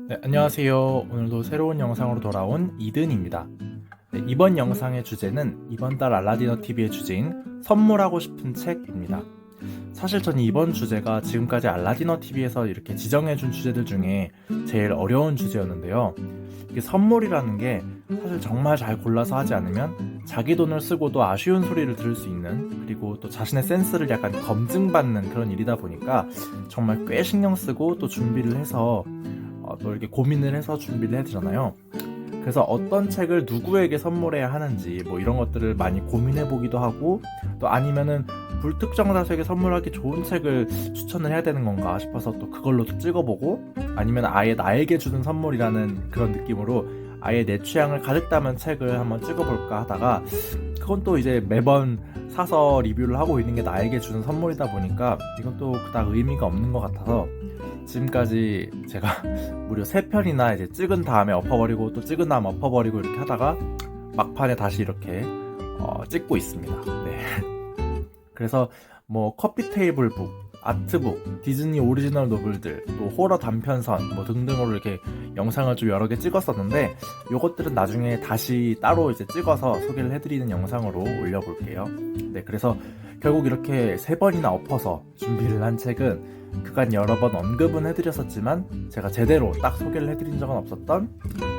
네, 안녕하세요. 오늘도 새로운 영상으로 돌아온 이든입니다. 네, 이번 영상의 주제는 이번 달 알라디너 TV의 주제인 선물하고 싶은 책입니다. 사실 저는 이번 주제가 지금까지 알라디너 TV에서 이렇게 지정해준 주제들 중에 제일 어려운 주제였는데요. 이게 선물이라는 게 사실 정말 잘 골라서 하지 않으면 자기 돈을 쓰고도 아쉬운 소리를 들을 수 있는, 그리고 또 자신의 센스를 약간 검증받는 그런 일이다 보니까 정말 꽤 신경 쓰고 또 준비를 해서 또 이렇게 고민을 해서 준비를 해야 되잖아요. 그래서 어떤 책을 누구에게 선물해야 하는지 뭐 이런 것들을 많이 고민해 보기도 하고, 또 아니면은 불특정 다수에게 선물하기 좋은 책을 추천을 해야 되는 건가 싶어서 또 그걸로 또 찍어보고, 아니면 아예 나에게 주는 선물이라는 그런 느낌으로 아예 내 취향을 가득 담은 책을 한번 찍어볼까 하다가, 그건 또 이제 매번 사서 리뷰를 하고 있는 게 나에게 주는 선물이다 보니까 이건 또 그닥 의미가 없는 것 같아서 지금까지 제가 무려 3편이나 이제 찍은 다음에 엎어버리고 또 찍은 다음에 엎어버리고 이렇게 하다가 막판에 다시 이렇게 찍고 있습니다. 네. 그래서 뭐 커피 테이블 북, 아트북, 디즈니 오리지널 노블들, 또 호러 단편선 뭐 등등으로 이렇게 영상을 좀 여러 개 찍었었는데, 요것들은 나중에 다시 따로 이제 찍어서 소개를 해드리는 영상으로 올려볼게요. 네, 그래서 결국 이렇게 3번이나 엎어서 준비를 한 책은 그간 여러 번 언급은 해드렸었지만 제가 제대로 딱 소개를 해드린 적은 없었던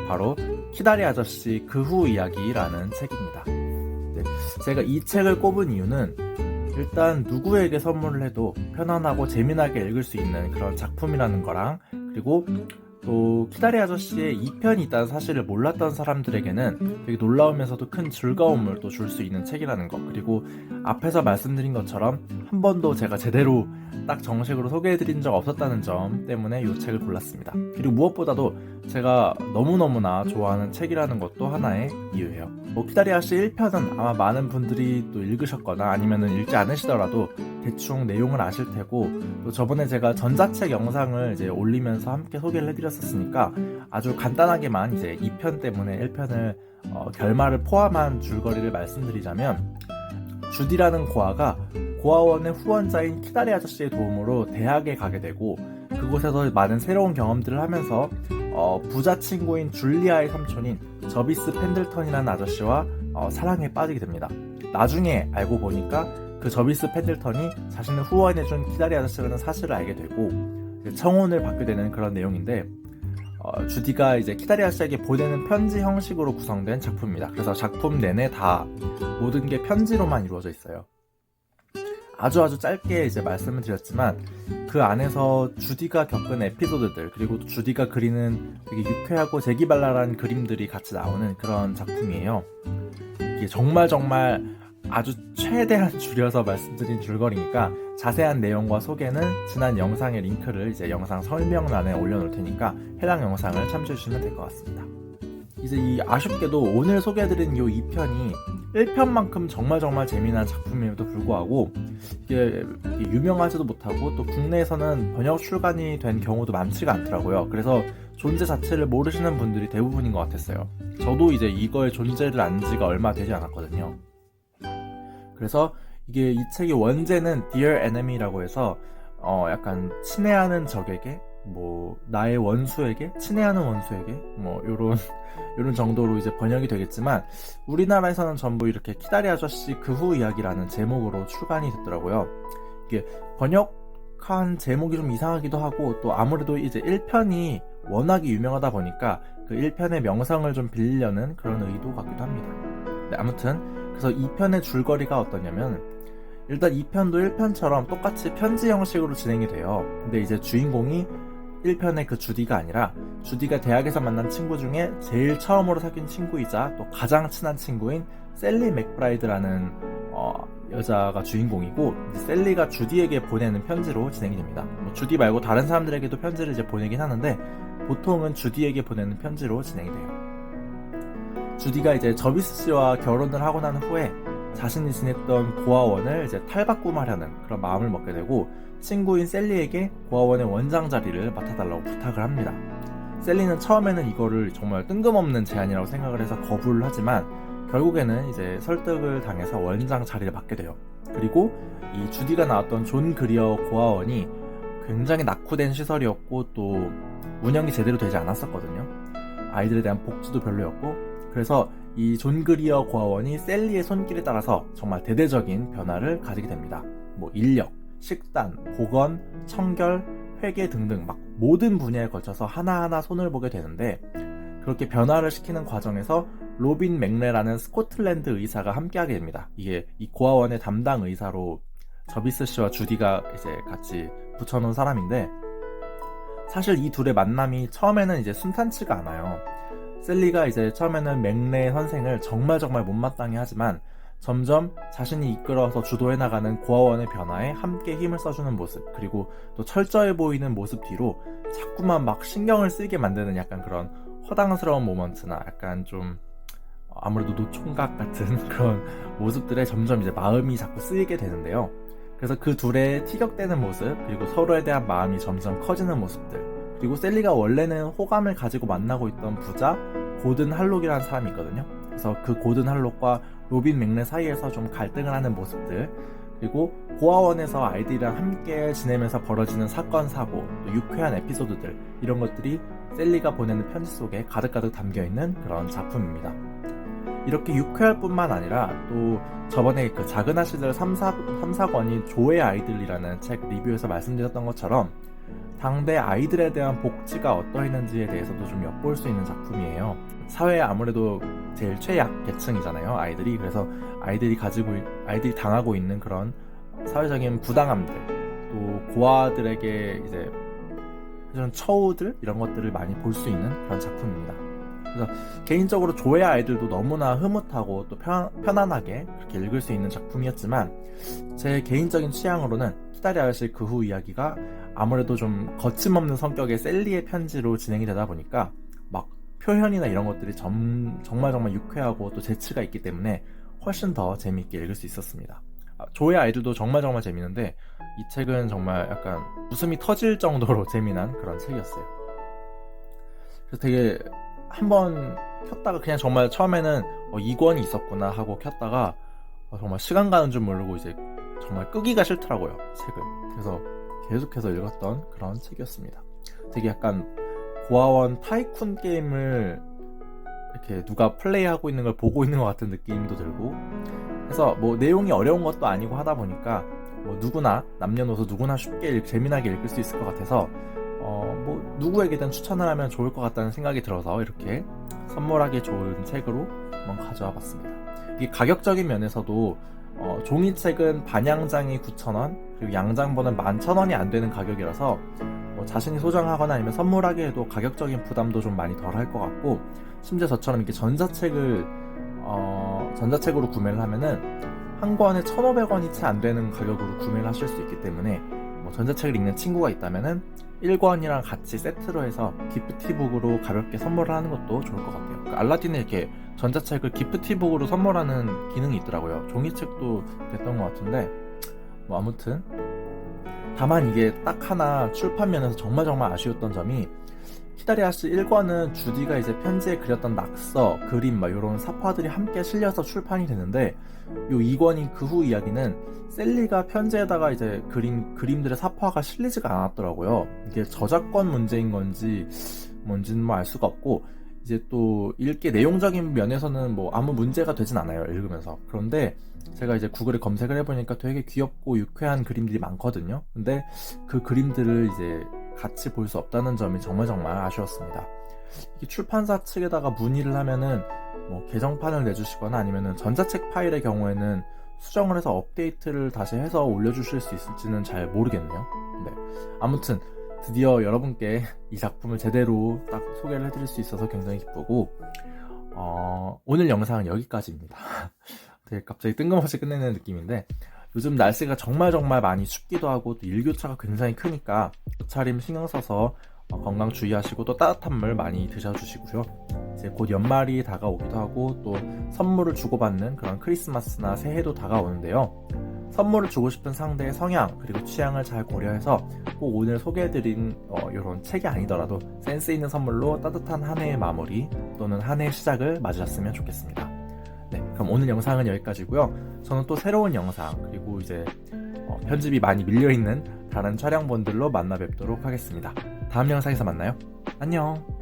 바로 키다리 아저씨 그 후 이야기라는 책입니다. 네, 제가 이 책을 꼽은 이유는 일단 누구에게 선물을 해도 편안하고 재미나게 읽을 수 있는 그런 작품이라는 거랑, 그리고 또 키다리 아저씨의 2편이 있다는 사실을 몰랐던 사람들에게는 되게 놀라우면서도 큰 즐거움을 또 줄 수 있는 책이라는 것, 그리고 앞에서 말씀드린 것처럼 한 번도 제가 제대로 딱 정식으로 소개해드린 적 없었다는 점 때문에 이 책을 골랐습니다. 그리고 무엇보다도 제가 너무너무나 좋아하는 책이라는 것도 하나의 이유예요. 뭐 키다리 아저씨 1편은 아마 많은 분들이 또 읽으셨거나 아니면은 읽지 않으시더라도 대충 내용을 아실 테고, 또 저번에 제가 전자책 영상을 이제 올리면서 함께 소개를 해드렸었으니까 아주 간단하게만 이제 2편 때문에 1편을 결말을 포함한 줄거리를 말씀드리자면, 주디라는 고아가 고아원의 후원자인 키다리 아저씨의 도움으로 대학에 가게 되고, 그곳에서 많은 새로운 경험들을 하면서 부자 친구인 줄리아의 삼촌인 저비스 펜들턴이라는 아저씨와 사랑에 빠지게 됩니다. 나중에 알고 보니까 그 저비스 펜들턴이 자신을 후원해준 키다리 아저씨라는 사실을 알게 되고 청혼을 받게 되는 그런 내용인데, 주디가 이제 키다리 아저씨에게 보내는 편지 형식으로 구성된 작품입니다. 그래서 작품 내내 다 모든 게 편지로만 이루어져 있어요. 아주 짧게 이제 말씀을 드렸지만 그 안에서 주디가 겪은 에피소드들, 그리고 또 주디가 그리는 되게 유쾌하고 재기발랄한 그림들이 같이 나오는 그런 작품이에요. 이게 정말 아주 최대한 줄여서 말씀드린 줄거리니까 자세한 내용과 소개는 지난 영상의 링크를 이제 영상 설명란에 올려놓을 테니까 해당 영상을 참조해주시면 될 것 같습니다. 이제 이 아쉽게도 오늘 소개해드린 이 2편이 1편만큼 정말 재미난 작품임에도 불구하고 이게 유명하지도 못하고 또 국내에서는 번역 출간이 된 경우도 많지가 않더라고요. 그래서 존재 자체를 모르시는 분들이 대부분인 것 같았어요. 저도 이제 이거의 존재를 안 지가 얼마 되지 않았거든요. 그래서 이게 이 책의 원제는 Dear Enemy라고 해서 약간 친애하는 적에게, 뭐 나의 원수에게, 친애하는 원수에게, 뭐 요런 정도로 이제 번역이 되겠지만, 우리나라에서는 전부 이렇게 키다리 아저씨 그 후 이야기라는 제목으로 출간이 됐더라고요. 이게 번역한 제목이 좀 이상하기도 하고, 또 아무래도 이제 1편이 워낙에 유명하다 보니까 그 1편의 명성을 좀 빌리려는 그런 의도 같기도 합니다. 네, 아무튼 그래서 2편의 줄거리가 어떠냐면, 일단 2편도 1편처럼 똑같이 편지 형식으로 진행이 돼요. 근데 이제 주인공이 1편의 그 주디가 아니라 주디가 대학에서 만난 친구 중에 제일 처음으로 사귄 친구이자 또 가장 친한 친구인 셀리 맥브라이드라는 여자가 주인공이고, 이제 셀리가 주디에게 보내는 편지로 진행이 됩니다. 뭐 주디 말고 다른 사람들에게도 편지를 이제 보내긴 하는데 보통은 주디에게 보내는 편지로 진행이 돼요. 주디가 이제 저비스 씨와 결혼을 하고 난 후에 자신이 지냈던 고아원을 이제 탈바꿈하려는 그런 마음을 먹게 되고, 친구인 셀리에게 고아원의 원장 자리를 맡아달라고 부탁을 합니다. 셀리는 처음에는 이거를 정말 뜬금없는 제안이라고 생각을 해서 거부를 하지만 결국에는 이제 설득을 당해서 원장 자리를 맡게 돼요. 그리고 이 주디가 나왔던 존 그리어 고아원이 굉장히 낙후된 시설이었고 또 운영이 제대로 되지 않았었거든요. 아이들에 대한 복지도 별로였고, 그래서 이 존 그리어 고아원이 셀리의 손길에 따라서 정말 대대적인 변화를 가지게 됩니다. 뭐 인력, 식단, 보건, 청결, 회계 등등 막 모든 분야에 걸쳐서 하나하나 손을 보게 되는데, 그렇게 변화를 시키는 과정에서 로빈 맥레라는 스코틀랜드 의사가 함께하게 됩니다. 이게 이 고아원의 담당 의사로 저비스 씨와 주디가 이제 같이 붙여놓은 사람인데, 사실 이 둘의 만남이 처음에는 이제 순탄치가 않아요. 셀리가 이제 처음에는 맥레 선생을 정말 못마땅해 하지만 점점 자신이 이끌어서 주도해 나가는 고아원의 변화에 함께 힘을 써주는 모습, 그리고 또 철저해 보이는 모습 뒤로 자꾸만 막 신경을 쓰이게 만드는 약간 그런 허당스러운 모먼트나 약간 좀 아무래도 노총각 같은 그런 모습들에 점점 이제 마음이 자꾸 쓰이게 되는데요. 그래서 그 둘의 티격대는 모습, 그리고 서로에 대한 마음이 점점 커지는 모습들, 그리고 셀리가 원래는 호감을 가지고 만나고 있던 부자 고든 할록이라는 사람이 있거든요. 그래서 그 고든 할록과 로빈 맥레 사이에서 좀 갈등을 하는 모습들, 그리고 고아원에서 아이들이랑 함께 지내면서 벌어지는 사건, 사고, 또 유쾌한 에피소드들, 이런 것들이 셀리가 보내는 편지 속에 가득가득 담겨있는 그런 작품입니다. 이렇게 유쾌할 뿐만 아니라 또 저번에 그 작은 아씨들 3사권인 조의 아이들이라는 책 리뷰에서 말씀드렸던 것처럼 당대 아이들에 대한 복지가 어떠했는지에 대해서도 좀 엿볼 수 있는 작품이에요. 사회에 아무래도 제일 최약 계층이잖아요, 아이들이. 그래서 아이들이 당하고 있는 그런 사회적인 부당함들, 또 고아들에게 이제 이런 처우들, 이런 것들을 많이 볼 수 있는 그런 작품입니다. 그래서 개인적으로 조의 아이들도 너무나 흐뭇하고 또 편안하게 그렇게 읽을 수 있는 작품이었지만, 제 개인적인 취향으로는 키다리 아저씨 그 후 이야기가 아무래도 좀 거침없는 성격의 셀리의 편지로 진행이 되다 보니까 막 표현이나 이런 것들이 정말 유쾌하고 또 재치가 있기 때문에 훨씬 더 재미있게 읽을 수 있었습니다. 조의 아이들도 정말 재밌는데 이 책은 정말 약간 웃음이 터질 정도로 재미난 그런 책이었어요. 그래서 되게 한번 켰다가 그냥 정말 처음에는 이 권이 있었구나 하고 켰다가 정말 시간 가는 줄 모르고 이제 정말 끄기가 싫더라고요, 책을. 그래서 계속해서 읽었던 그런 책이었습니다. 되게 약간 고아원 타이쿤 게임을 이렇게 누가 플레이하고 있는 걸 보고 있는 것 같은 느낌도 들고, 그래서 뭐 내용이 어려운 것도 아니고 하다 보니까 뭐 누구나, 남녀노소 누구나 쉽게 재미나게 읽을 수 있을 것 같아서 뭐 누구에게든 추천을 하면 좋을 것 같다는 생각이 들어서 이렇게 선물하기 좋은 책으로 한번 가져와 봤습니다. 이게 가격적인 면에서도 종이책은 반양장이 9,000원, 그리고 양장본은 11,000원이 안 되는 가격이라서 뭐 자신이 소장하거나 아니면 선물하기에도 가격적인 부담도 좀 많이 덜 할 것 같고, 심지어 저처럼 이렇게 전자책으로 구매를 하면은 한 권에 1,500원이 채 안 되는 가격으로 구매를 하실 수 있기 때문에 뭐 전자책을 읽는 친구가 있다면은 1권이랑 같이 세트로 해서 기프티북으로 가볍게 선물을 하는 것도 좋을 것 같아요. 그러니까 알라딘에 이렇게 전자책을 기프티북으로 선물하는 기능이 있더라고요. 종이책도 됐던 것 같은데 뭐 아무튼, 다만 이게 딱 하나 출판면에서 정말 아쉬웠던 점이, 키다리 아씨 1권은 주디가 이제 편지에 그렸던 낙서, 그림 막 이런 사파들이 함께 실려서 출판이 되는데, 요 2권인 그 후 이야기는 셀리가 편지에다가 이제 그림들의 사파가 실리지가 않았더라고요. 이게 저작권 문제인 건지 뭔지는 뭐 알 수가 없고, 이제 또 읽기 내용적인 면에서는 뭐 아무 문제가 되진 않아요, 읽으면서. 그런데 제가 이제 구글에 검색을 해보니까 되게 귀엽고 유쾌한 그림들이 많거든요. 근데 그 그림들을 이제 같이 볼 수 없다는 점이 정말 아쉬웠습니다. 이게 출판사 측에다가 문의를 하면은 뭐 개정판을 내주시거나 아니면은 전자책 파일의 경우에는 수정을 해서 업데이트를 다시 해서 올려주실 수 있을지는 잘 모르겠네요. 네. 아무튼 드디어 여러분께 이 작품을 제대로 딱 소개를 해드릴 수 있어서 굉장히 기쁘고, 오늘 영상은 여기까지입니다. 되게 갑자기 뜬금없이 끝내는 느낌인데, 요즘 날씨가 정말 많이 춥기도 하고 또 일교차가 굉장히 크니까 옷차림 신경 써서 건강 주의하시고 또 따뜻한 물 많이 드셔주시고요. 이제 곧 연말이 다가오기도 하고 또 선물을 주고받는 그런 크리스마스나 새해도 다가오는데요. 선물을 주고 싶은 상대의 성향 그리고 취향을 잘 고려해서 꼭 오늘 소개해드린 이런 책이 아니더라도 센스 있는 선물로 따뜻한 한 해의 마무리 또는 한 해의 시작을 맞으셨으면 좋겠습니다. 네, 그럼 오늘 영상은 여기까지고요. 저는 또 새로운 영상, 그리고 이제 편집이 많이 밀려있는 다른 촬영본들로 만나 뵙도록 하겠습니다. 다음 영상에서 만나요. 안녕.